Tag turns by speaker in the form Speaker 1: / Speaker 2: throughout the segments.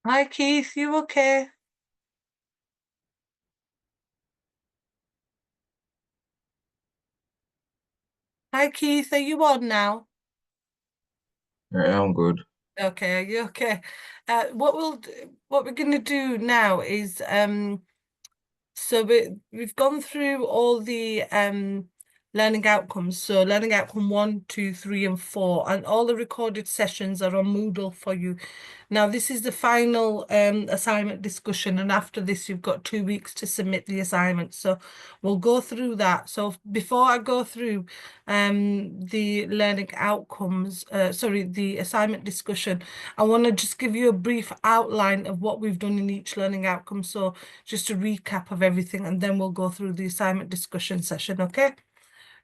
Speaker 1: Hi Keith, you okay? Hi Keith, are you on now?
Speaker 2: Yeah, I'm good.
Speaker 1: Okay, are you okay? What we're gonna do now is so we've gone through all the learning outcomes. So learning outcome 1, 2, 3, and 4, and all the recorded sessions are on Moodle for you. Now this is the final assignment discussion, and after this you've got 2 weeks to submit the assignment. So we'll go through that. So before I go through the learning outcomes, sorry, the assignment discussion, I want to just give you a brief outline of what we've done in each learning outcome. So just a recap of everything, and then we'll go through the assignment discussion session, okay?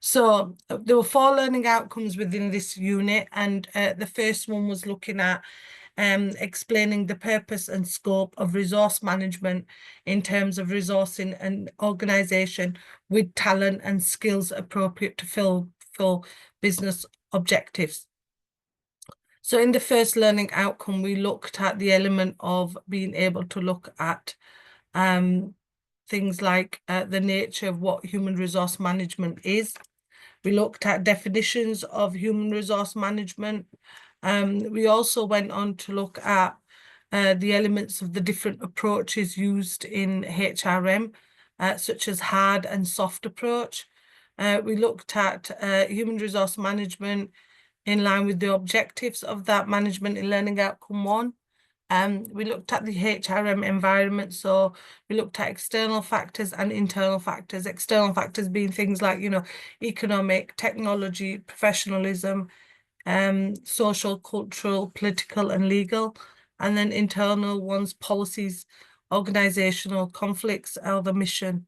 Speaker 1: So there were 4 learning outcomes within this unit, and the first one was looking at explaining the purpose and scope of resource management in terms of resourcing an organisation with talent and skills appropriate to fill business objectives. So in the first learning outcome, we looked at the element of being able to look at things like the nature of what human resource management is. We looked at definitions of human resource management. We also went on to look at the elements of the different approaches used in HRM, such as hard and soft approach. We looked at human resource management in line with the objectives of that management in learning outcome 1. We looked at the HRM environment, so we looked at external factors and internal factors. External factors being things like, economic, technology, professionalism, social, cultural, political, and legal. And then internal ones, policies, organizational conflicts, or the mission.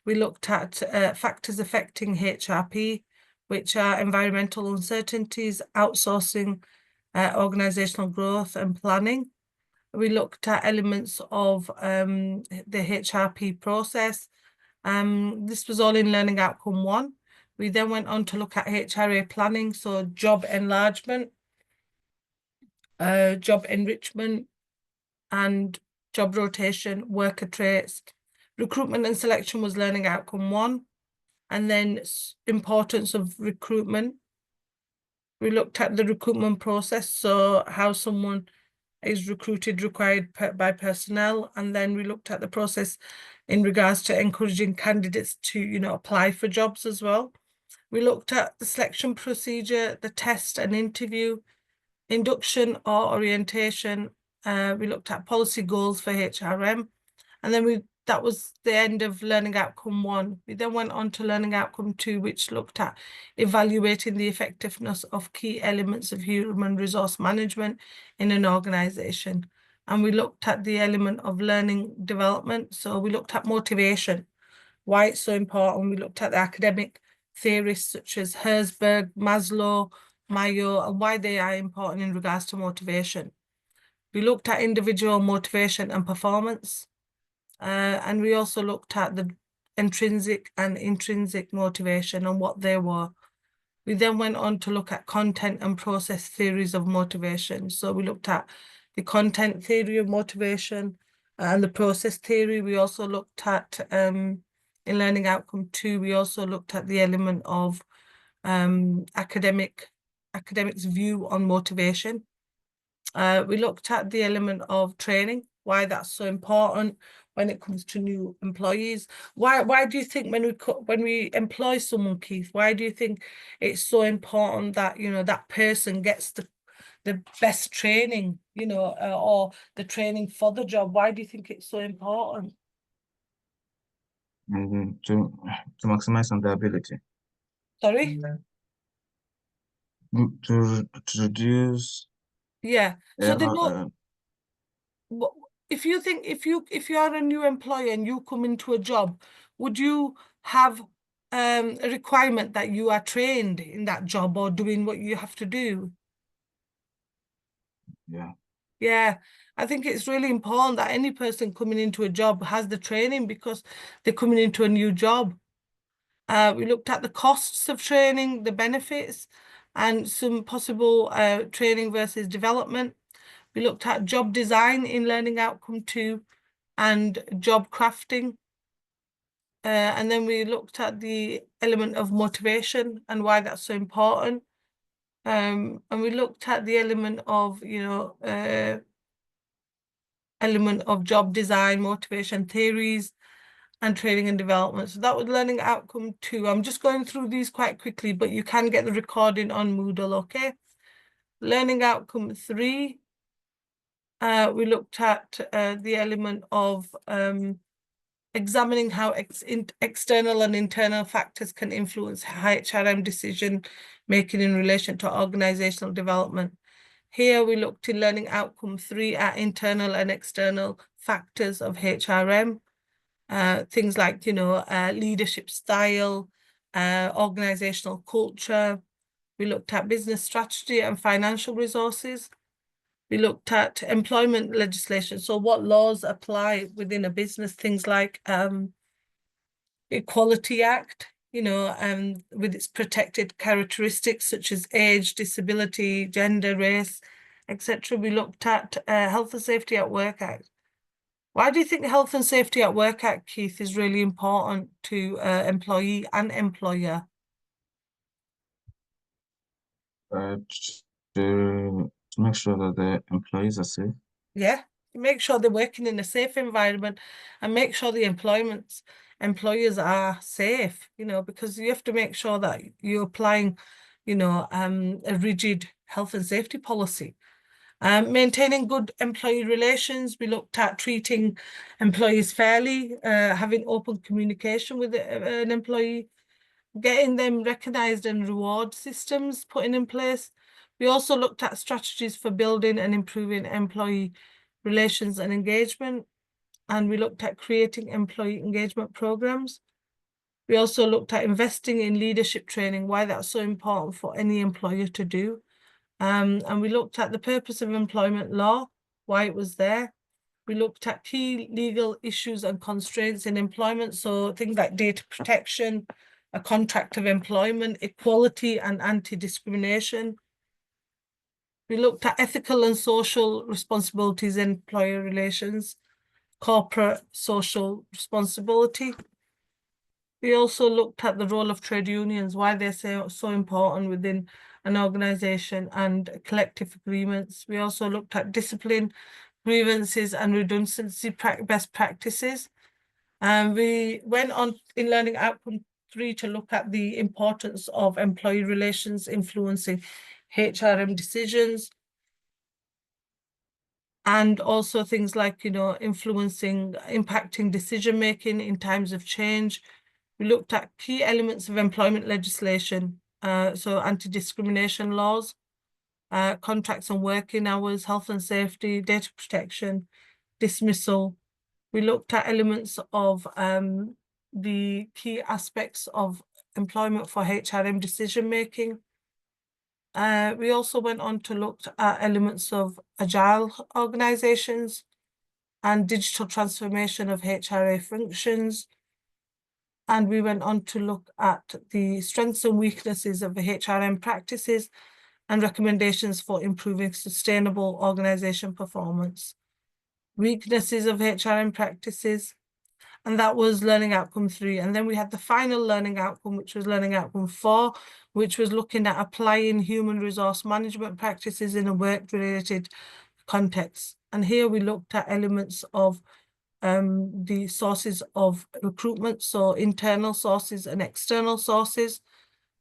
Speaker 1: We looked at factors affecting HRP, which are environmental uncertainties, outsourcing, organizational growth, and planning. We looked at elements of the HRP process. This was all in learning outcome 1. We then went on to look at HRA planning, so job enlargement, job enrichment, and job rotation, worker traits. Recruitment and selection was learning outcome 1. And then importance of recruitment. We looked at the recruitment process, so how someone is recruited required by personnel, and then we looked at the process in regards to encouraging candidates to apply for jobs as well. We looked at the selection procedure, the test and interview, induction or orientation. We looked at policy goals for HRM, and then that was the end of learning outcome 1. We then went on to learning outcome 2, which looked at evaluating the effectiveness of key elements of human resource management in an organization. And we looked at the element of learning development. So we looked at motivation, why it's so important. We looked at the academic theorists such as Herzberg, Maslow, Mayo, and why they are important in regards to motivation. We looked at individual motivation and performance. And we also looked at the intrinsic and intrinsic motivation and what they were. We then went on to look at content and process theories of motivation. So we looked at the content theory of motivation and the process theory. We also looked at, in learning outcome 2, we also looked at the element of academics' view on motivation. We looked at the element of training, why that's so important when it comes to new employees. Why do you think when we employ someone, Keith, why do you think it's so important that that person gets the best training, or the training for the job? Why do you think it's so important?
Speaker 2: And to maximize on the ability.
Speaker 1: Sorry?
Speaker 2: To reduce
Speaker 1: Yeah. So they know
Speaker 2: uh,
Speaker 1: if you think if you are a new employer and you come into a job, would you have a requirement that you are trained in that job or doing what you have to do?
Speaker 2: yeah.
Speaker 1: Yeah, I think it's really important that any person coming into a job has the training because they're coming into a new job. We looked at the costs of training, the benefits, and some possible training versus development. We looked at job design in learning outcome 2 and job crafting. And then we looked at the element of motivation and why that's so important. And we looked at the element of, element of job design, motivation theories, and training and development. So that was learning outcome 2. I'm just going through these quite quickly, but you can get the recording on Moodle, okay? Learning outcome 3, we looked at the element of examining how external and internal factors can influence HRM decision making in relation to organizational development. Here we looked in learning outcome 3 at internal and external factors of HRM. Things like, leadership style, organizational culture. We looked at business strategy and financial resources. We looked at employment legislation. So what laws apply within a business, things like Equality Act, with its protected characteristics such as age, disability, gender, race, etc. We looked at Health and Safety at Work Act. Why do you think the Health and Safety at Work Act, Keith, is really important to employee and employer?
Speaker 2: To make sure that the employees are safe.
Speaker 1: Yeah, make sure they're working in a safe environment and make sure the employers are safe, because you have to make sure that you're applying, a rigid health and safety policy. Maintaining good employee relations. We looked at treating employees fairly, having open communication with an employee, getting them recognised and reward systems put in place. We also looked at strategies for building and improving employee relations and engagement. And we looked at creating employee engagement programs. We also looked at investing in leadership training, why that's so important for any employer to do. And we looked at the purpose of employment law, why it was there. We looked at key legal issues and constraints in employment, so things like data protection, a contract of employment, equality and anti-discrimination. We looked at ethical and social responsibilities in employer relations, corporate social responsibility. We also looked at the role of trade unions, why they're so important within an organisation, and collective agreements. We also looked at discipline, grievances and redundancy best practices. And we went on in learning outcome 3 to look at the importance of employee relations influencing HRM decisions. And also things like, impacting decision-making in times of change. We looked at key elements of employment legislation, so anti-discrimination laws, contracts on working hours, health and safety, data protection, dismissal. We looked at elements of the key aspects of employment for HRM decision-making. We also went on to look at elements of agile organizations and digital transformation of HRA functions. And we went on to look at the strengths and weaknesses of the HRM practices and recommendations for improving sustainable organization performance. Weaknesses of HRM practices, and that was learning outcome 3. And then we had the final learning outcome, which was learning outcome 4, which was looking at applying human resource management practices in a work-related context. And here we looked at elements of the sources of recruitment, so internal sources and external sources.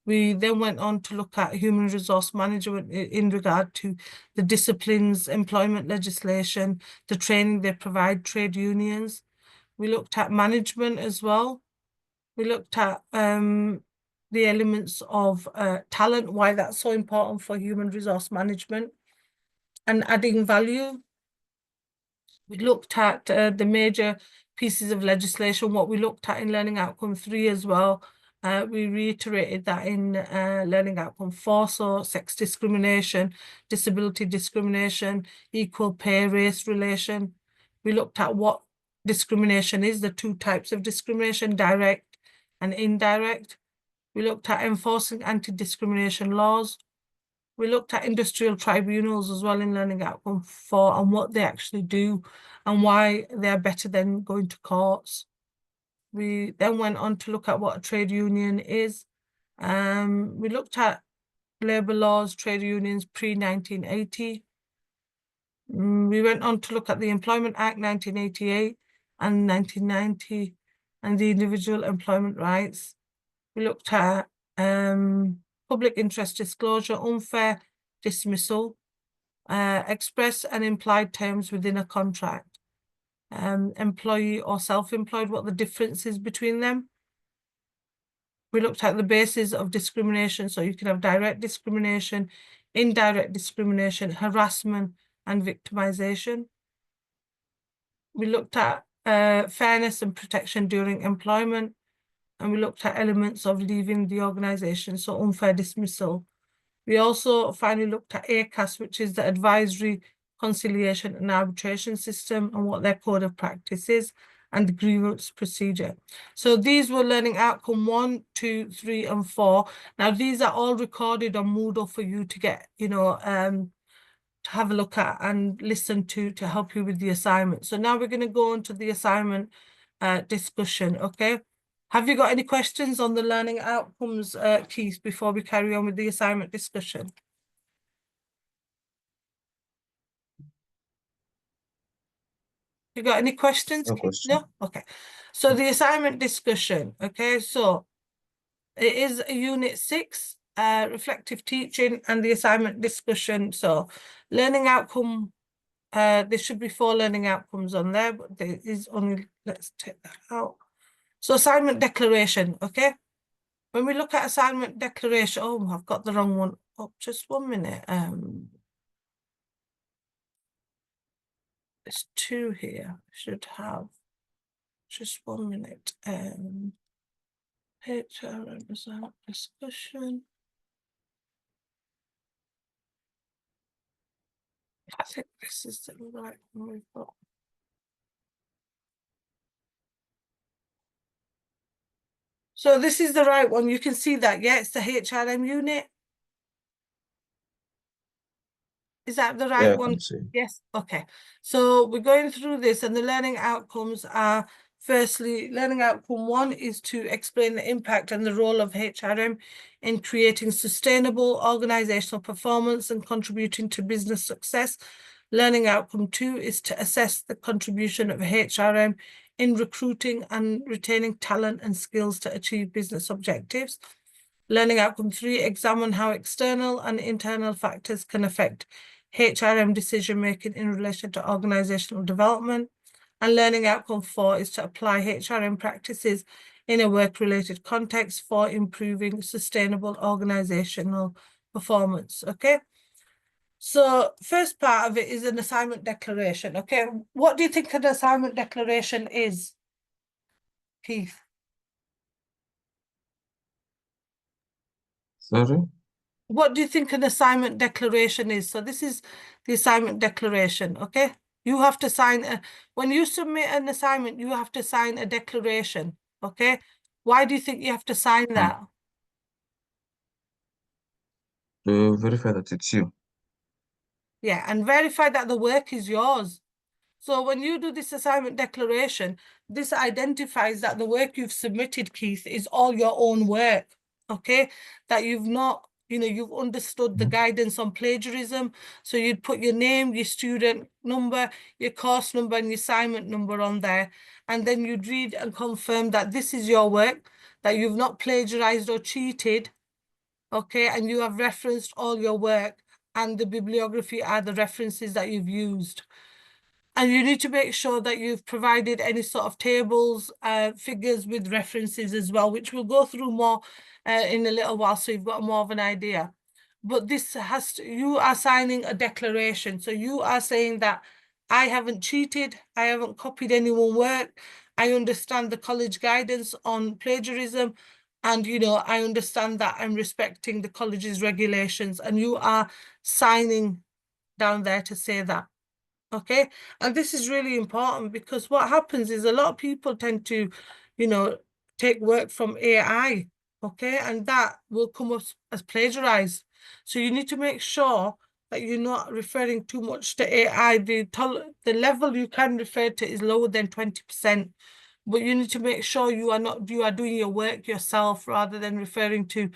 Speaker 1: We then went on to look at human resource management in regard to the disciplines, employment legislation, the training they provide trade unions. We looked at management as well. We looked at the elements of talent, why that's so important for human resource management, and adding value. We looked at the major pieces of legislation, what we looked at in learning outcome 3 as well. We reiterated that in learning outcome 4, so sex discrimination, disability discrimination, equal pay, race relation. We looked at what discrimination is, the 2 types of discrimination, direct and indirect. We looked at enforcing anti-discrimination laws. We looked at industrial tribunals as well in learning outcome 4 and what they actually do and why they're better than going to courts. We then went on to look at what a trade union is. We looked at labour laws, trade unions pre-1980. We went on to look at the Employment Act 1988 and 1990 and the individual employment rights. We looked at public interest disclosure, unfair dismissal, express and implied terms within a contract, employee or self-employed, what the difference is between them. We looked at the basis of discrimination, so you can have direct discrimination, indirect discrimination, harassment, and victimization. We looked at fairness and protection during employment, and we looked at elements of leaving the organization, so unfair dismissal. We also finally looked at ACAS, which is the Advisory, Conciliation and Arbitration System, and what their code of practice is, and the grievance procedure. So these were learning outcome 1, 2, 3, and 4. Now, these are all recorded on Moodle for you to get, to have a look at and listen to help you with the assignment. So now we're going to go on to the assignment discussion, okay? Have you got any questions on the learning outcomes, Keith, before we carry on with the assignment discussion? You got any questions?
Speaker 2: No
Speaker 1: Keith?
Speaker 2: question.
Speaker 1: No? Okay. So the assignment discussion, okay? So it is a unit 6, reflective teaching and the assignment discussion. So learning outcome, there should be 4 learning outcomes on there, but there is only, let's take that out. So assignment declaration, okay? When we look at assignment declaration, oh, I've got the wrong one. Oh, just 1 minute. There's 2 here. I should have just 1 minute. HR assignment discussion. I think this is the right one we've got. So this is the right one. You can see that, yeah, it's the HRM unit. Is that the right
Speaker 2: Yeah, I
Speaker 1: one?
Speaker 2: can see.
Speaker 1: Yes. Okay. So we're going through this, and the learning outcomes are, firstly, learning outcome 1 is to explain the impact and the role of HRM in creating sustainable organizational performance and contributing to business success. Learning outcome 2 is to assess the contribution of HRM in recruiting and retaining talent and skills to achieve business objectives. Learning outcome 3, examine how external and internal factors can affect HRM decision-making in relation to organizational development. And learning outcome 4 is to apply HRM practices in a work-related context for improving sustainable organizational performance, okay? So first part of it is an assignment declaration, okay? What do you think an assignment declaration is, Keith?
Speaker 2: Sorry?
Speaker 1: What do you think an assignment declaration is? So this is the assignment declaration, okay? You have to sign, when you submit an assignment, you have to sign a declaration, okay? Why do you think you have to sign that?
Speaker 2: To verify that it's you.
Speaker 1: Yeah, and verify that the work is yours. So when you do this assignment declaration, this identifies that the work you've submitted, Keith, is all your own work, okay? That you've not, you've understood the guidance on plagiarism. So you'd put your name, your student number, your course number, and your assignment number on there. And then you'd read and confirm that this is your work, that you've not plagiarized or cheated, okay? And you have referenced all your work, and the bibliography are the references that you've used. And you need to make sure that you've provided any sort of tables, figures with references as well, which we'll go through more in a little while, so you've got more of an idea. But this has to, you are signing a declaration. So you are saying that I haven't cheated, I haven't copied anyone's work, I understand the college guidance on plagiarism, and I understand that I'm respecting the college's regulations, and you are signing down there to say that. Okay, and this is really important because what happens is a lot of people tend to, take work from AI, okay, and that will come up as plagiarized. So you need to make sure that you're not referring too much to AI. The level you can refer to is lower than 20%. But you need to make sure you are doing your work yourself rather than referring to,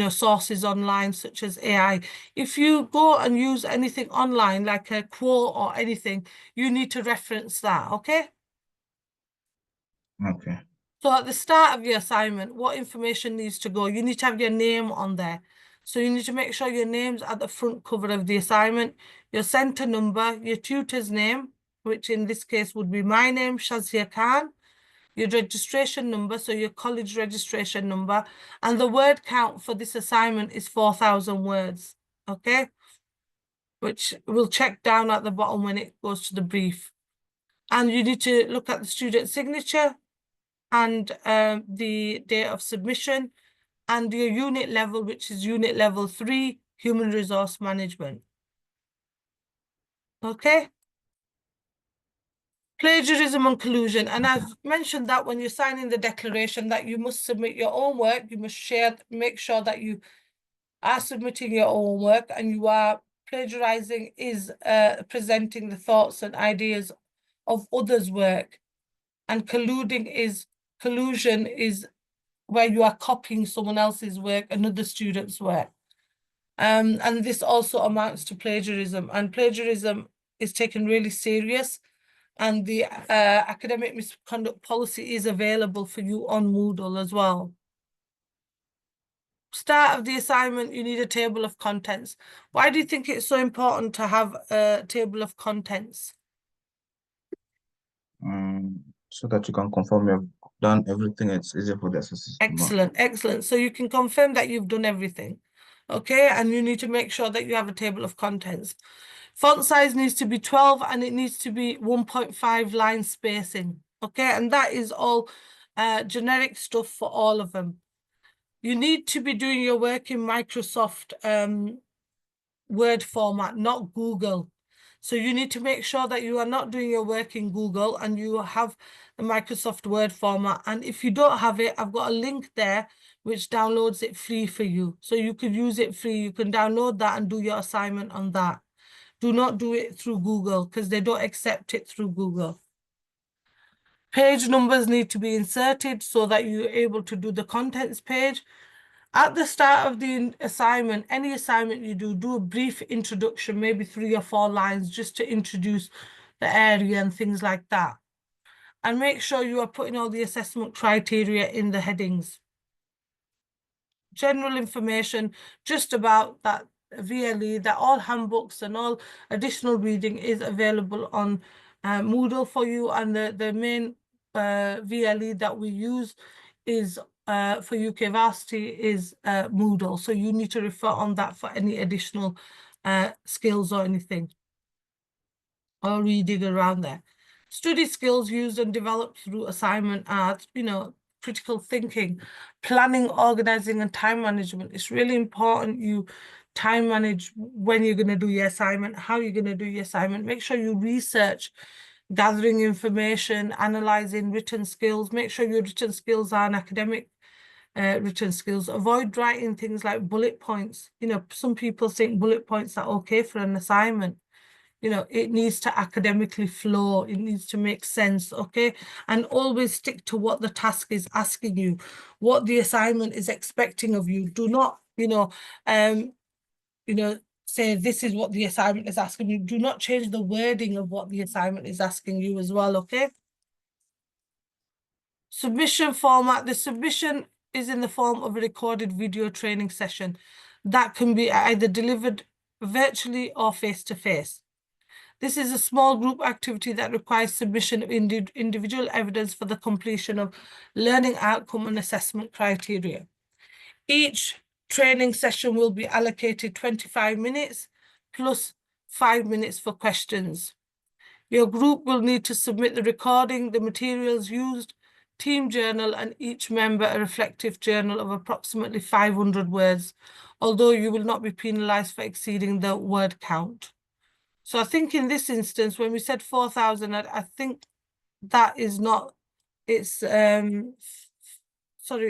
Speaker 1: sources online such as AI. If you go and use anything online, like a quote or anything, you need to reference that, okay?
Speaker 2: Okay.
Speaker 1: So at the start of your assignment, what information needs to go? You need to have your name on there. So you need to make sure your name's at the front cover of the assignment, your centre number, your tutor's name, which in this case would be my name, Shazia Khan, your registration number, so your college registration number, and the word count for this assignment is 4,000 words, okay? Which we'll check down at the bottom when it goes to the brief. And you need to look at the student signature and the date of submission and your unit level, which is unit level 3, human resource management. Okay? Plagiarism and collusion. And I've mentioned that when you're signing the declaration that you must submit your own work, you must make sure that you are submitting your own work and you are plagiarizing is presenting the thoughts and ideas of others' work. And collusion is where you are copying someone else's work, another student's work. And this also amounts to plagiarism. And plagiarism is taken really serious. And the academic misconduct policy is available for you on Moodle as well. Start of the assignment, you need a table of contents. Why do you think it's so important to have a table of contents?
Speaker 2: So that you can confirm you've done everything. It's easier for the assessors.
Speaker 1: Excellent, excellent. So you can confirm that you've done everything. Okay, and you need to make sure that you have a table of contents. Font size needs to be 12 and it needs to be 1.5 line spacing. Okay, and that is all generic stuff for all of them. You need to be doing your work in Microsoft Word format, not Google. So you need to make sure that you are not doing your work in Google and you have the Microsoft Word format. And if you don't have it, I've got a link there which downloads it free for you. So you can use it free. You can download that and do your assignment on that. Do not do it through Google because they don't accept it through Google. Page numbers need to be inserted so that you're able to do the contents page. At the start of the assignment, any assignment you do a brief introduction, maybe 3 or 4 lines just to introduce the area and things like that. And make sure you are putting all the assessment criteria in the headings. General information just about that VLE, that all handbooks and all additional reading is available on Moodle for you. And the main VLE that we use is for UK Varsity is Moodle. So you need to refer on that for any additional skills or anything or reading around there. Study skills used and developed through assignment are, critical thinking, planning, organizing, and time management. It's really important you time manage when you're going to do your assignment, how you're going to do your assignment. Make sure you research, gathering information, analyzing written skills. Make sure your written skills are an academic written skills. Avoid writing things like bullet points. Some people think bullet points are okay for an assignment. It needs to academically flow. It needs to make sense, okay? And always stick to what the task is asking you, what the assignment is expecting of you. Do not, say this is what the assignment is asking you. Do not change the wording of what the assignment is asking you as well, okay? Submission format. The submission is in the form of a recorded video training session that can be either delivered virtually or face-to-face. This is a small group activity that requires submission of individual evidence for the completion of learning outcome and assessment criteria. Each training session will be allocated 25 minutes plus 5 minutes for questions. Your group will need to submit the recording, the materials used, team journal, and each member a reflective journal of approximately 500 words, although you will not be penalised for exceeding the word count. So I think in this instance, when we said 4,000, I think that is not, it's, sorry,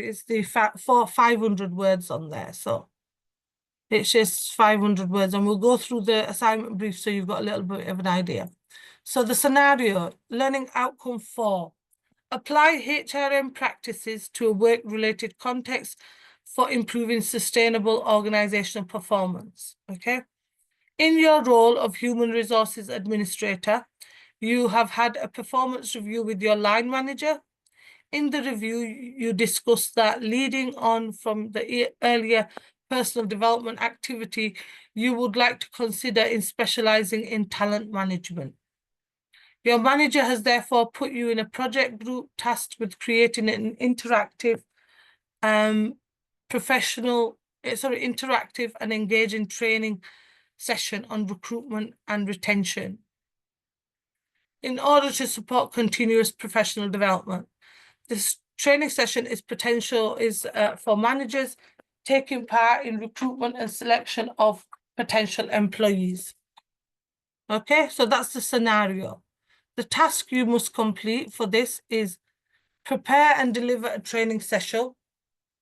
Speaker 1: it's the 500 words on there. So It's just 500 words, and we'll go through the assignment brief so you've got a little bit of an idea. So the scenario, learning outcome 4. Apply HRM practices to a work-related context for improving sustainable organizational performance. Okay. In your role of Human Resources Administrator, you have had a performance review with your line manager. In the review, you discussed that leading on from the earlier personal development activity, you would like to consider in specializing in talent management. Your manager has therefore put you in a project group tasked with creating an interactive, interactive and engaging training session on recruitment and retention in order to support continuous professional development. This training session is for managers taking part in recruitment and selection of potential employees. Okay, so that's the scenario. The task you must complete for this is prepare and deliver a training session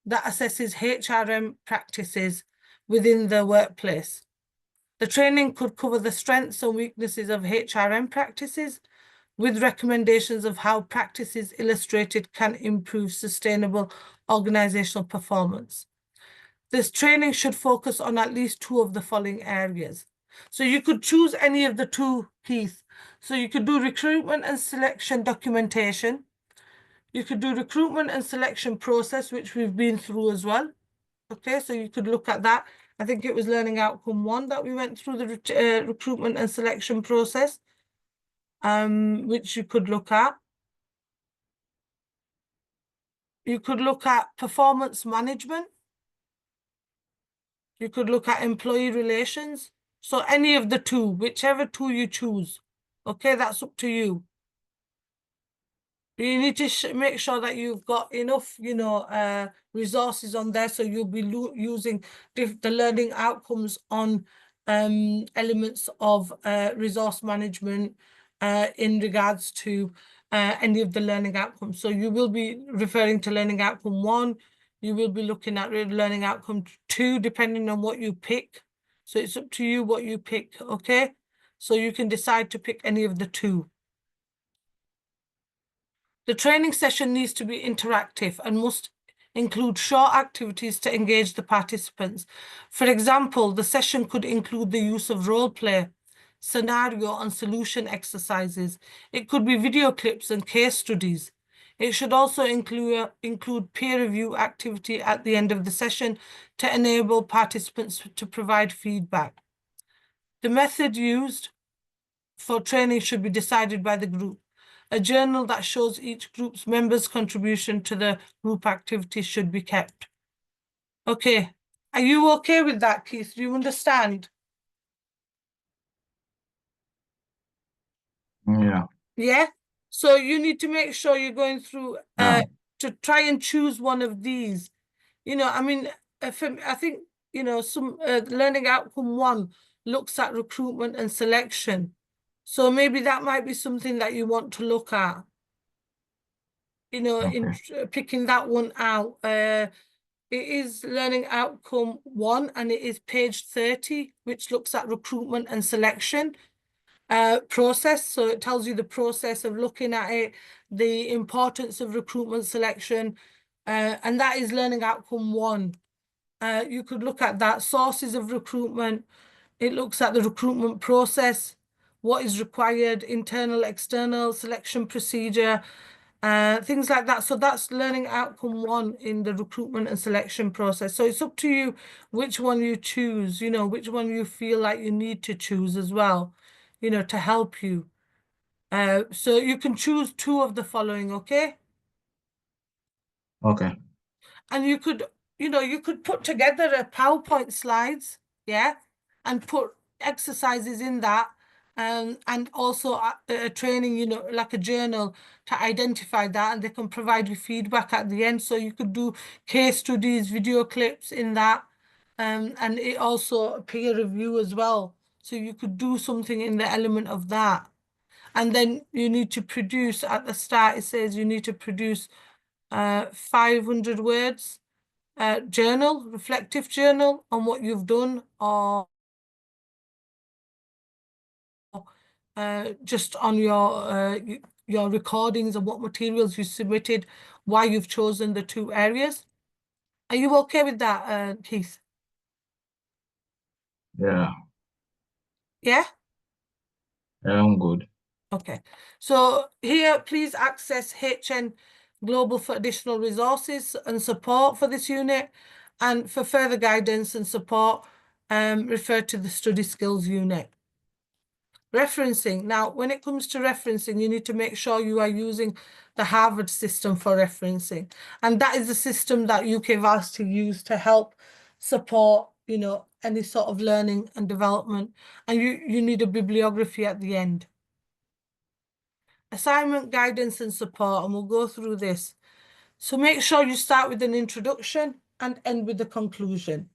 Speaker 1: that assesses HRM practices within the workplace. The training could cover the strengths and weaknesses of HRM practices, with recommendations of how practices illustrated can improve sustainable organizational performance. This training should focus on at least 2 of the following areas. So you could choose any of the 2, Keith. So you could do recruitment and selection documentation. You could do recruitment and selection process, which we've been through as well. Okay, so you could look at that. I think it was learning outcome 1 that we went through the recruitment and selection process. Which you could look at. You could look at performance management. You could look at employee relations. So any of the 2, whichever 2 you choose. Okay, that's up to you. You need to make sure that you've got enough, resources on there. So you'll be using the learning outcomes on elements of resource management in regards to any of the learning outcomes. So you will be referring to learning outcome 1. You will be looking at learning outcome 2, depending on what you pick. So it's up to you what you pick, okay? So you can decide to pick any of the 2. The training session needs to be interactive and must include short activities to engage the participants. For example, the session could include the use of role play, scenario and solution exercises. It could be video clips and case studies. It should also include peer review activity at the end of the session to enable participants to provide feedback. The method used for training should be decided by the group. A journal that shows each group's members' contribution to the group activities should be kept. Okay, are you okay with that, Keith? Do you understand?
Speaker 2: Yeah.
Speaker 1: Yeah? So you need to make sure you're going through to try and choose one of these. I mean, I think, some learning outcome 1 looks at recruitment and selection. So maybe that might be something that you want to look at. In picking that one out. It is learning outcome 1 and it is page 30, which looks at recruitment and selection process. So it tells you the process of looking at it, the importance of recruitment selection, and that is learning outcome 1. You could look at that. Sources of recruitment. It looks at the recruitment process, what is required, internal, external, selection procedure, things like that. So that's learning outcome 1 in the recruitment and selection process. So it's up to you which one you choose, which one you feel like you need to choose as well, to help you. So you can choose 2 of the following, okay?
Speaker 2: Okay.
Speaker 1: And you could put together a PowerPoint slides, yeah, and put exercises in that, and also a training, like a journal to identify that, and they can provide you feedback at the end. So you could do case studies, video clips in that, and it also a peer review as well. So you could do something in the element of that. And then you need to produce, at the start, it says you need to produce 500 words. journal, reflective journal on what you've done, or just on your recordings and what materials you submitted, why you've chosen the 2 areas. Are you okay with that, Keith?
Speaker 2: Yeah,
Speaker 1: Yeah?
Speaker 2: I'm good.
Speaker 1: Okay. So here, please access HN Global for additional resources and support for this unit. And for further guidance and support, refer to the Study Skills unit. Referencing. Now, when it comes to referencing, you need to make sure you are using the Harvard system for referencing. And that is the system that UK Varsity use to help support, you know, any sort of learning and development. And you need a bibliography at the end. Assignment, guidance, and support, and we'll go through this. So make sure you start with an introduction and end with the conclusion.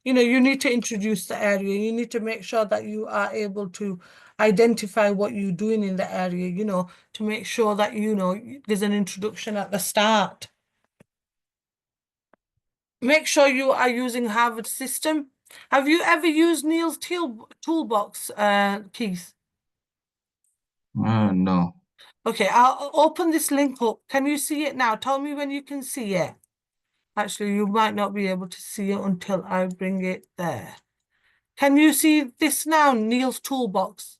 Speaker 1: You know, you need to introduce the area. You need to make sure that you are able to identify what you're doing in the area, you know, to make sure that, you know, there's an introduction at the start. Make sure you are using Harvard system. Have you ever used Neil's toolbox, Keith?
Speaker 2: No.
Speaker 1: Okay, I'll open this link up. Can you see it now? Tell me when you can see it. Actually, you might not be able to see it until I bring it there. Can you see this now, Neil's toolbox?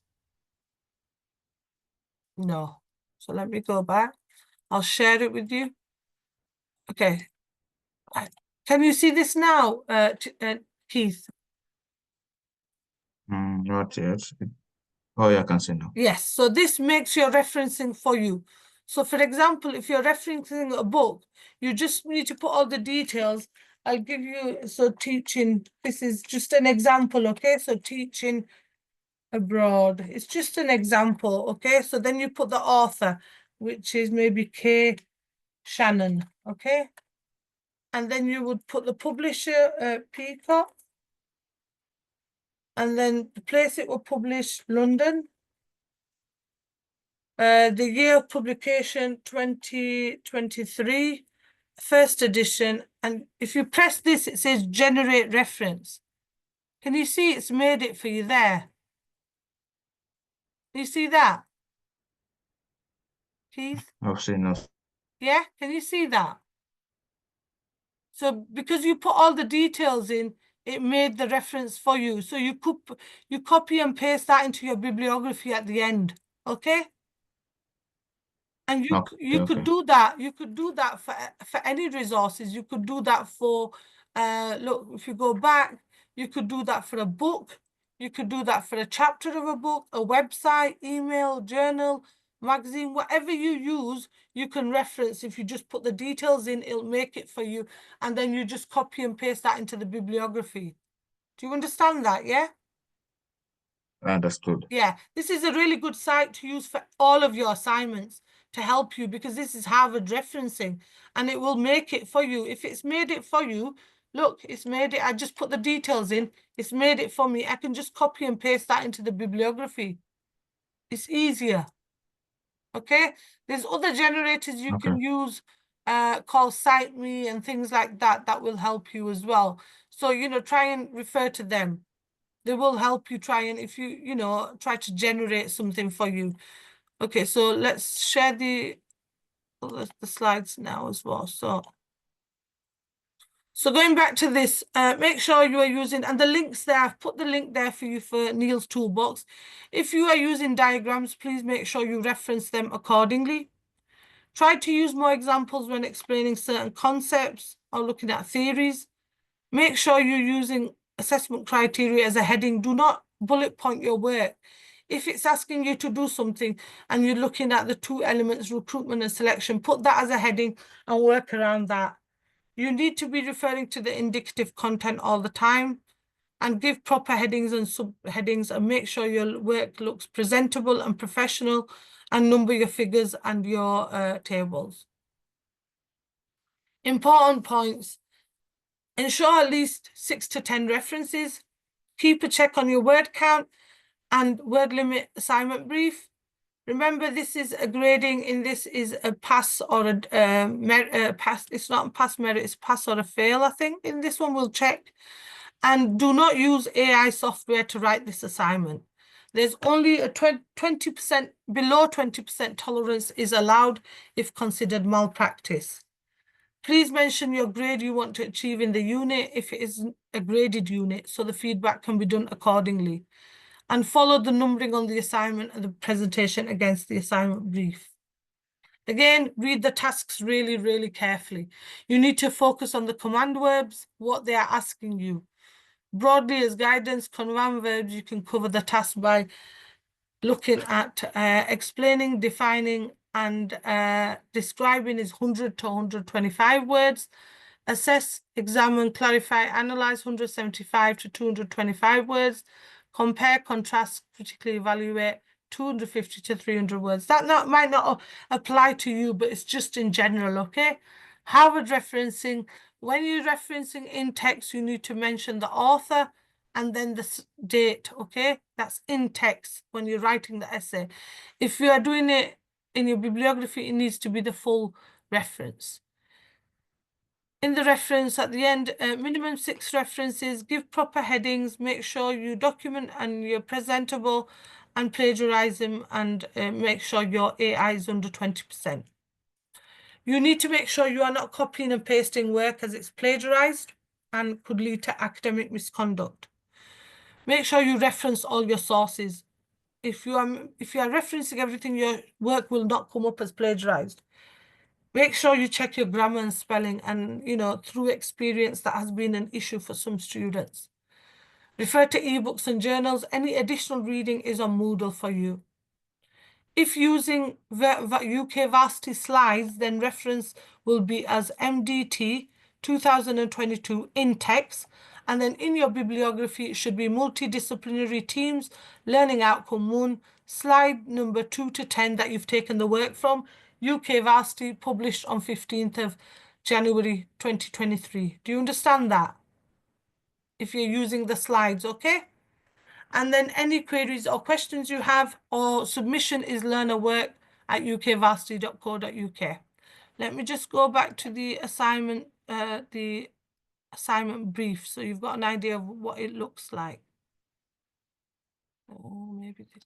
Speaker 1: No. So let me go back. I'll share it with you. Okay. Can you see this now, Keith?
Speaker 2: Not yet. Oh, yeah, I can see now.
Speaker 1: Yes. So this makes your referencing for you. So for example, if you're referencing a book, you just need to put all the details. I'll give you, so teaching, this is just an example, okay? So teaching abroad, it's just an example, okay? So then you put the author, which is maybe K. Shannon, okay? And then you would put the publisher, Peacock, and then the place it will publish, London. The year of publication, 2023, first edition. And if you press this, it says generate reference. Can you see it's made it for you there? Can you see that, Keith?
Speaker 2: I've seen now.
Speaker 1: Yeah, can you see that? So because you put all the details in, it made the reference for you. So you copy and paste that into your bibliography at the end, okay? And you could do that. You could do that for any resources. You could do that for look, if you go back, you could do that for a book. You could do that for a chapter of a book, a website, email, journal, magazine, whatever you use, you can reference. If you just put the details in, it'll make it for you. And then you just copy and paste that into the bibliography. Do you understand that? Yeah?
Speaker 2: I understood.
Speaker 1: Yeah, this is a really good site to use for all of your assignments to help you, because this is Harvard referencing and it will make it for you. If it's made it for you, look, it's made it. I just put the details in. It's made it for me. I can just copy and paste that into the bibliography. It's easier. Okay, there's other generators you can use called Cite Me and things like that that will help you as well. So, you know, try and refer to them. They will help you try and, if you know, try to generate something for you. Okay, so let's share the slides now as well. So going back to this, make sure you are using, and the links there, I've put the link there for you for Neil's toolbox. If you are using diagrams, please make sure you reference them accordingly. Try to use more examples when explaining certain concepts or looking at theories. Make sure you're using assessment criteria as a heading. Do not bullet point your work. If it's asking you to do something and you're looking at the 2 elements, recruitment and selection, put that as a heading and work around that. You need to be referring to the indicative content all the time, and give proper headings and subheadings, and make sure your work looks presentable and professional, and number your figures and your tables. Important points. Ensure at least 6 to 10 references. Keep a check on your word count and word limit assignment brief. Remember, this is a grading. In this is a pass or a pass. It's not a pass merit, it's pass or a fail, I think. In this one, we'll check. And do not use AI software to write this assignment. There's only a 20%, below 20% tolerance is allowed if considered malpractice. Please mention your grade you want to achieve in the unit if it is a graded unit, so the feedback can be done accordingly. And follow the numbering on the assignment and the presentation against the assignment brief. Again, read the tasks really, really carefully. You need to focus on the command verbs, what they are asking you. Broadly, as guidance, command verbs, you can cover the task by looking at explaining, defining, and describing is 100 to 125 words. Assess, examine, clarify, analyze 175 to 225 words. Compare, contrast, critically evaluate 250 to 300 words. That might not apply to you, but it's just in general, okay? Harvard referencing. When you're referencing in text, you need to mention the author and then the date, okay? That's in text when you're writing the essay. If you are doing it in your bibliography, it needs to be the full reference. In the reference at the end, minimum 6 references, give proper headings, make sure you document and you're presentable, and plagiarize them, and make sure your AI is under 20%. You need to make sure you are not copying and pasting work as it's plagiarized and could lead to academic misconduct. Make sure you reference all your sources. If you are referencing everything, your work will not come up as plagiarized. Make sure you check your grammar and spelling, and through experience that has been an issue for some students. Refer to ebooks and journals. Any additional reading is on Moodle for you. If using UK Varsity slides, then reference will be as MDT 2022 in text, and then in your bibliography, it should be multidisciplinary teams, learning outcome 1, slide number 2 to 10 that you've taken the work from, UK Varsity, published on 15th of January 2023. Do you understand that? If you're using the slides, okay? And then any queries or questions you have, or submission is learnerwork@ukvarsity.co.uk. Let me just go back to the assignment brief, so you've got an idea of what it looks like. Oh, maybe this.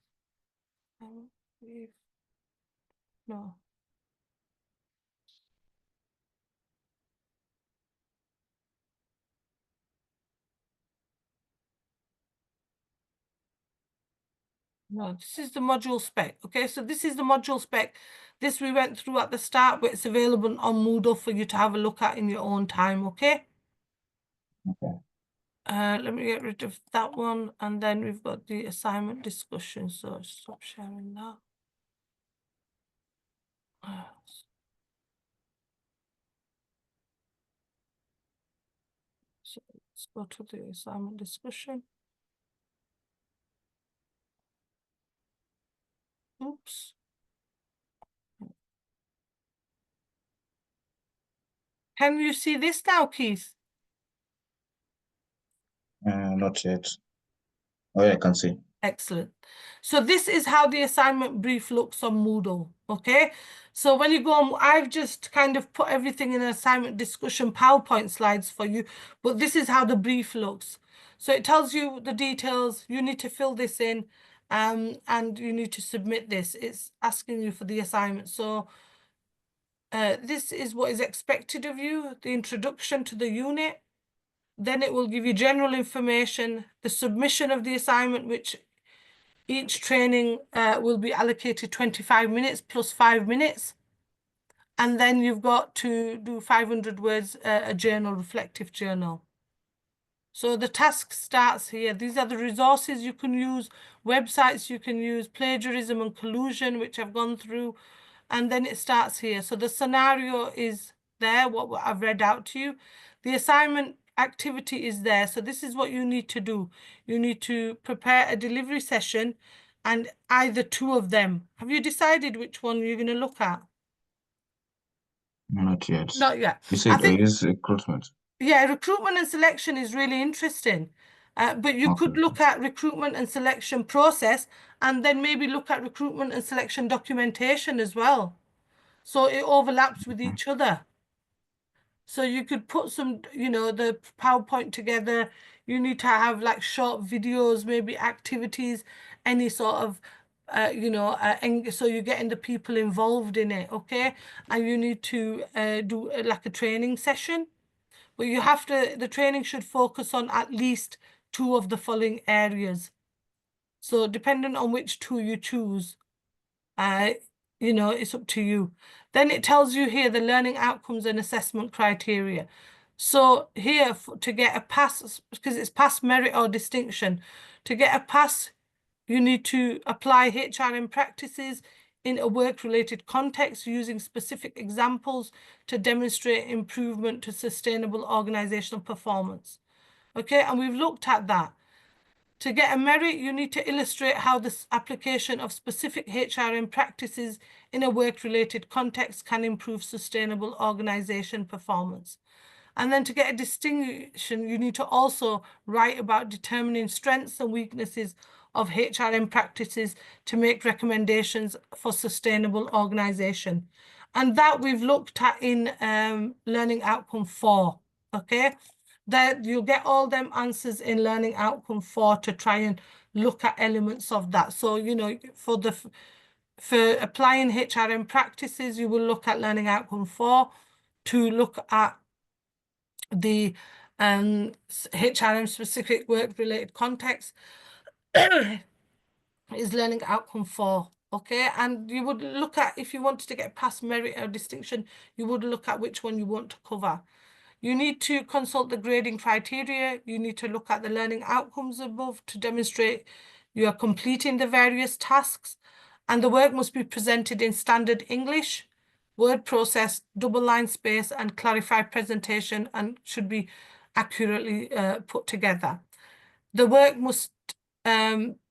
Speaker 1: No. No, this is the module spec. Okay, so this is the module spec. This we went through at the start, but it's available on Moodle for you to have a look at in your own time, okay?
Speaker 2: Okay.
Speaker 1: Let me get rid of that one, and then we've got the assignment discussion, so stop sharing that. So let's go to the assignment discussion. Oops. Can you see this now, Keith?
Speaker 2: Not yet. Oh, yeah, I can see.
Speaker 1: Excellent. So this is how the assignment brief looks on Moodle, okay? So when you go on, I've just kind of put everything in an assignment discussion PowerPoint slides for you, but this is how the brief looks. So it tells you the details, you need to fill this in, and you need to submit this. It's asking you for the assignment. So this is what is expected of you, the introduction to the unit. Then it will give you general information, the submission of the assignment, which each training will be allocated 25 minutes plus 5 minutes. And then you've got to do 500 words, a journal, reflective journal. So the task starts here. These are the resources you can use, websites you can use, plagiarism and collusion, which I've gone through. And then it starts here. So the scenario is there, what I've read out to you. The assignment activity is there. So this is what you need to do. You need to prepare a delivery session, and either 2 of them. Have you decided which one you're going to look at?
Speaker 2: Not yet.
Speaker 1: Not yet.
Speaker 2: You said
Speaker 1: I think,
Speaker 2: it is recruitment.
Speaker 1: yeah, recruitment and selection is really interesting. But you could look at recruitment and selection process, and then maybe look at recruitment and selection documentation as well. So it overlaps with each other. So you could put some, the PowerPoint together. You need to have like short videos, maybe activities, any sort of, so you're getting the people involved in it, okay? And you need to do like a training session. But you have to, the training should focus on at least 2 of the following areas. So depending on which 2 you choose, it's up to you. Then it tells you here the learning outcomes and assessment criteria. So here to get a pass, because it's pass, merit or distinction, to get a pass, you need to apply HRM practices in a work-related context using specific examples to demonstrate improvement to sustainable organizational performance. Okay, and we've looked at that. To get a merit, you need to illustrate how this application of specific HRM practices in a work-related context can improve sustainable organization performance. And then to get a distinction, you need to also write about determining strengths and weaknesses of HRM practices to make recommendations for sustainable organization. And that we've looked at in Learning Outcome 4, okay? That you'll get all them answers in Learning Outcome 4 to try and look at elements of that. So, for applying HRM practices, you will look at Learning Outcome 4 to look at the HRM specific work-related context is Learning Outcome 4, okay? And you would look at, if you wanted to get past merit or distinction, you would look at which one you want to cover. You need to consult the grading criteria. You need to look at the learning outcomes above to demonstrate you are completing the various tasks. And the work must be presented in standard English, word process, double line space, and clarified presentation, and should be accurately put together. The work must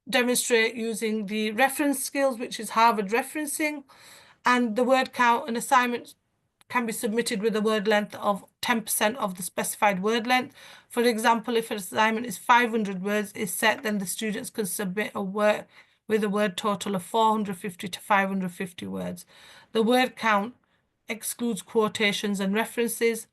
Speaker 1: demonstrate using the reference skills, which is Harvard referencing, and the word count and assignments can be submitted with a word length of 10% of the specified word length. For example, if an assignment is 500 words is set, then the students can submit a work with a word total of 450 to 550 words. The word count excludes quotations and references.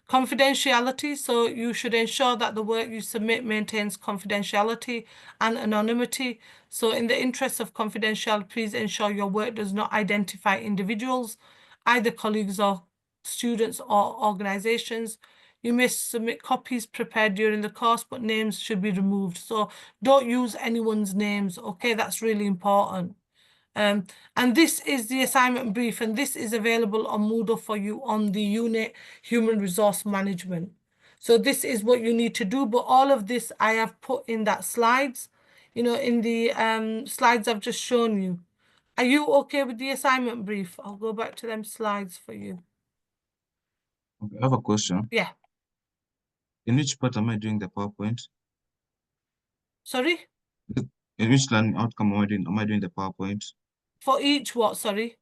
Speaker 1: Confidentiality, so you should ensure that the work you submit maintains confidentiality and anonymity. So in the interest of confidentiality, please ensure your work does not identify individuals, either colleagues or students or organizations. You may submit copies prepared during the course, but names should be removed. So don't use anyone's names, okay? That's really important. And this is the assignment brief, and this is available on Moodle for you on the unit Human Resource Management. So this is what you need to do, but all of this I have put in that slides, in the slides I've just shown you. Are you okay with the assignment brief? I'll go back to them slides for you.
Speaker 2: Okay, I have a question.
Speaker 1: Yeah.
Speaker 2: In which part am I doing the PowerPoint?
Speaker 1: Sorry?
Speaker 2: In which learning outcome am I doing? Am I doing the PowerPoint?
Speaker 1: For each what, sorry?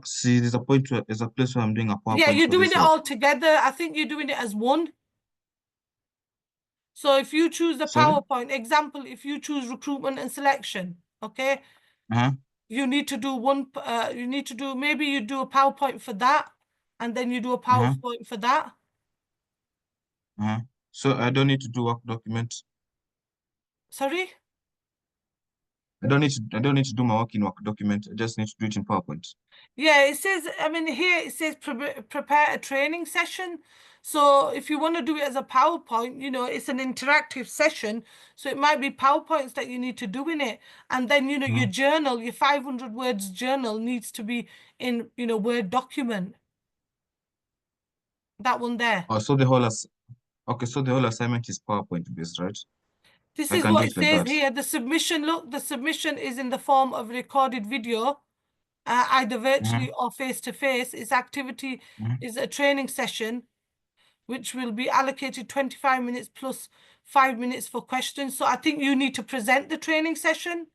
Speaker 2: See, there's a point where there's a place where I'm doing a PowerPoint.
Speaker 1: Yeah, you're
Speaker 2: for
Speaker 1: doing
Speaker 2: this
Speaker 1: it all together. I think you're doing it as one. So if you choose the
Speaker 2: Sorry?
Speaker 1: PowerPoint, example, if you choose recruitment and selection, okay,
Speaker 2: Uh-huh.
Speaker 1: you need to do maybe you do a PowerPoint for that, and then you do a
Speaker 2: Uh-huh.
Speaker 1: PowerPoint for that.
Speaker 2: Uh-huh. So I don't need to do work document.
Speaker 1: Sorry?
Speaker 2: I don't need to do my work in work document. I just need to do it in PowerPoint.
Speaker 1: Yeah, it says, here it says prepare a training session. So if you want to do it as a PowerPoint, it's an interactive session. So it might be PowerPoints that you need to do in it. And then, your journal, your 500 words journal needs to be in, Word document. That one there.
Speaker 2: Oh, so okay, so the whole assignment is PowerPoint based, right?
Speaker 1: This
Speaker 2: I
Speaker 1: is
Speaker 2: can do
Speaker 1: what it
Speaker 2: it like
Speaker 1: says
Speaker 2: that.
Speaker 1: here. The submission, look, the submission is in the form of recorded video, either virtually or face-to-face. Its activity is a training session, which will be allocated 25 minutes plus 5 minutes for questions. So I think you need to present the training session.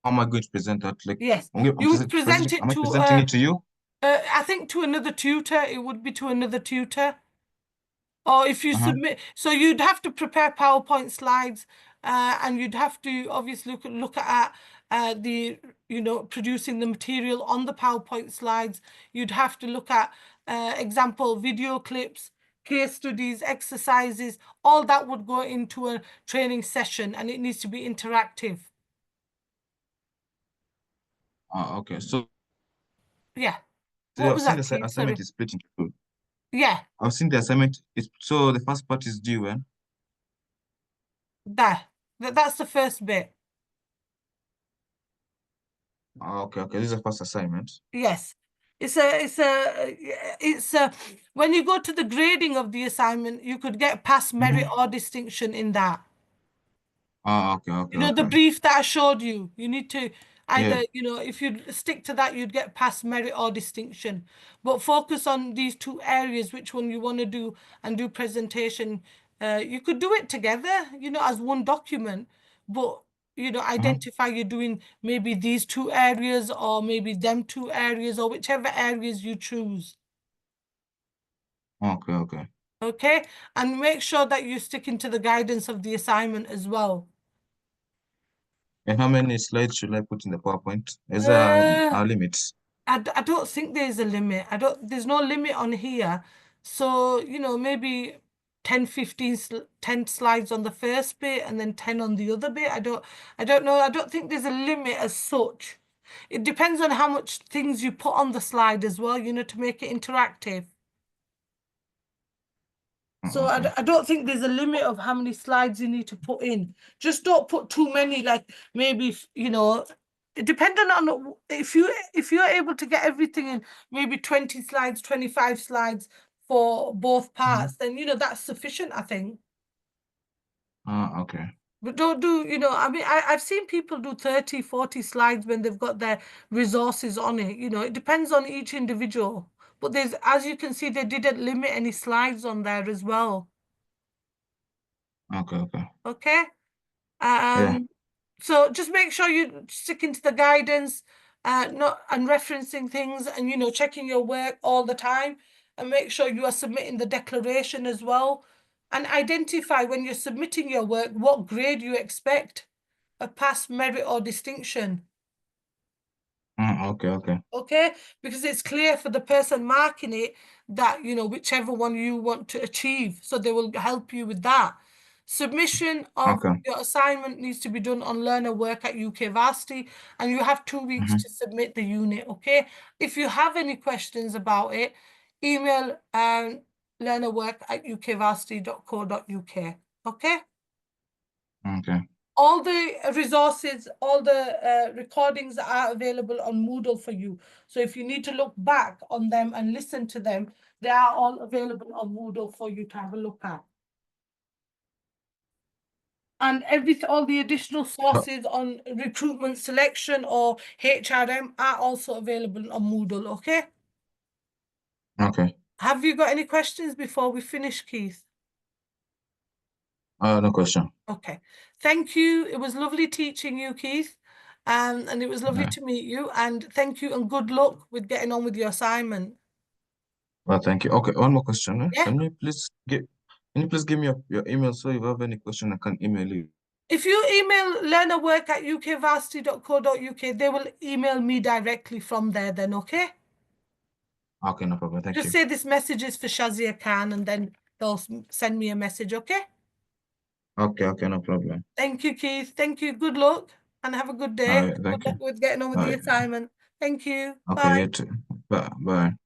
Speaker 2: How am I going to present that? Like,
Speaker 1: Yes,
Speaker 2: I'm
Speaker 1: you would present it
Speaker 2: am I
Speaker 1: to
Speaker 2: presenting it to you?
Speaker 1: I think to another tutor, it would be to another tutor. Or if you submit, so you'd have to prepare PowerPoint slides, and you'd have to obviously look at the, producing the material on the PowerPoint slides. You'd have to look at example video clips, case studies, exercises. All that would go into a training session, and it needs to be interactive.
Speaker 2: Okay. So
Speaker 1: Yeah. What
Speaker 2: I've
Speaker 1: was
Speaker 2: seen
Speaker 1: that,
Speaker 2: the
Speaker 1: Keith?
Speaker 2: assignment
Speaker 1: Sorry.
Speaker 2: is split into two.
Speaker 1: Yeah,
Speaker 2: I've seen the assignment is, so the first part is due when?
Speaker 1: there. That's the first bit.
Speaker 2: Okay, okay. This is the first assignment.
Speaker 1: Yes. It's a when you go to the grading of the assignment, you could get pass, merit, or distinction in that.
Speaker 2: Okay, okay,
Speaker 1: The
Speaker 2: okay.
Speaker 1: brief that I showed you, you need to
Speaker 2: Yeah.
Speaker 1: either, if you stick to that, you'd get pass, merit, or distinction. But focus on these two areas, which one you want to do, and do presentation. You could do it together, as one document, but identify you're doing maybe these two areas, or maybe them two areas, or whichever areas you choose.
Speaker 2: Okay, okay.
Speaker 1: Okay, and make sure that you're sticking to the guidance of the assignment as well.
Speaker 2: And how many slides should I put in the PowerPoint? Is there
Speaker 1: Uh,
Speaker 2: a limit?
Speaker 1: I don't think there's a limit. There's no limit on here. So, maybe 10, 15, 10 slides on the first bit and then 10 on the other bit. I don't know. I don't think there's a limit as such. It depends on how much things you put on the slide as well, to make it interactive. So
Speaker 2: Okay.
Speaker 1: I don't think there's a limit of how many slides you need to put in. Just don't put too many, like maybe, depending on if you're able to get everything in maybe 20 slides, 25 slides for both parts, then that's sufficient, I think.
Speaker 2: Okay.
Speaker 1: But don't do, I mean, I've seen people do 30, 40 slides when they've got their resources on it. It depends on each individual. But as you can see, they didn't limit any slides on there as well.
Speaker 2: Okay, okay.
Speaker 1: Okay.
Speaker 2: Yeah.
Speaker 1: So just make sure you stick into the guidance, not and referencing things, and checking your work all the time, and make sure you are submitting the declaration as well, and identify when you're submitting your work what grade you expect, a pass, merit, or distinction.
Speaker 2: Okay, okay.
Speaker 1: Okay, because it's clear for the person marking it that whichever one you want to achieve, so they will help you with that. Submission of
Speaker 2: Okay.
Speaker 1: your assignment needs to be done on learner work at UK Varsity, and you have 2 weeks to submit the unit. Okay, if you have any questions about it, email learnerwork@ukvarsity.co.uk. Okay.
Speaker 2: Okay.
Speaker 1: All the resources, all the recordings are available on Moodle for you. So if you need to look back on them and listen to them, they are all available on Moodle for you to have a look at. And all the additional sources on recruitment selection or HRM are also available on Moodle, okay?
Speaker 2: Okay.
Speaker 1: Have you got any questions before we finish, Keith?
Speaker 2: No question.
Speaker 1: Okay. Thank you. It was lovely teaching you, Keith. And it was lovely
Speaker 2: Yeah.
Speaker 1: to meet you. And thank you and good luck with getting on with your assignment.
Speaker 2: Well, thank you. Okay, one more question.
Speaker 1: Yeah.
Speaker 2: Can you please give me your email, so if you have any question, I can email you.
Speaker 1: If you email learnerwork@ukvarsity.co.uk, they will email me directly from there then, okay?
Speaker 2: Okay, no problem. Thank
Speaker 1: Just
Speaker 2: you.
Speaker 1: say this message is for Shazia Khan, and then they'll send me a message, okay?
Speaker 2: Okay, okay, no problem.
Speaker 1: Thank you, Keith. Thank you. Good luck and have a good day. Good
Speaker 2: Thank
Speaker 1: luck
Speaker 2: you.
Speaker 1: with getting on with the assignment. Thank you.
Speaker 2: Okay,
Speaker 1: Bye.
Speaker 2: you too. Bye. Bye.